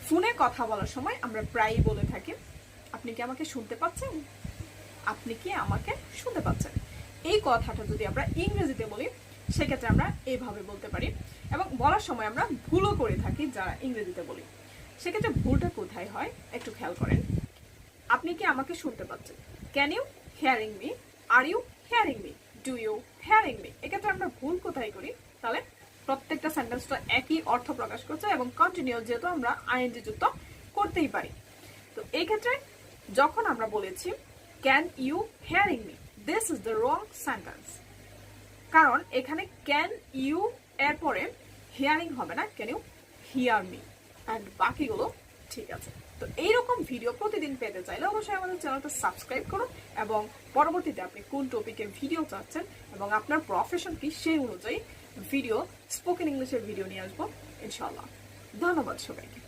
ফোনে কথা বলার সময় আমরা প্রায়ই বলে থাকি, আপনি কি আমাকে শুনতে পাচ্ছেন? আপনি কি আমাকে শুনতে পাচ্ছেন? এই কথাটা যদি আমরা ইংরেজিতে বলি সেক্ষেত্রে আমরা এইভাবে বলতে পারি, এবং বলার সময় আমরা ভুলও করে থাকি যারা ইংরেজিতে বলি। সেক্ষেত্রে ভুলটা কোথায় হয় একটু খেয়াল করেন। আপনি কি আমাকে শুনতে পাচ্ছেন? Can you hearing me? Are you hearing me? Do you hearing me? এক্ষেত্রে আমরা ভুল কোথায় করি? তাহলে প্রত্যেকটা সেন্টেন্সটা একই অর্থ প্রকাশ করছে এবং কন্টিনিউয়াস যেহেতু আমরা আইএনজি যুক্ত করতেই পারি। তো এই ক্ষেত্রে যখন আমরা বলেছি can you hearing me, this is the wrong sentence. কারণ এখানে ক্যান ইউ এর পরে হিয়ারিং হবে না, can you hear me, and বাকিগুলো ঠিক আছে। তো এইরকম ভিডিও প্রতিদিন পেতে চাইলে অবশ্যই আমাদের চ্যানেলটা সাবস্ক্রাইব করুন, এবং পরবর্তীতে আপনি কোন টপিকের ভিডিও চাচ্ছেন এবং আপনার প্রফেশন কি সেই অনুযায়ী ভিডিও, স্পোকেন ইংলিশের ভিডিও নিয়ে আসবো ইনশাআল্লাহ। ধন্যবাদ সবাইকে।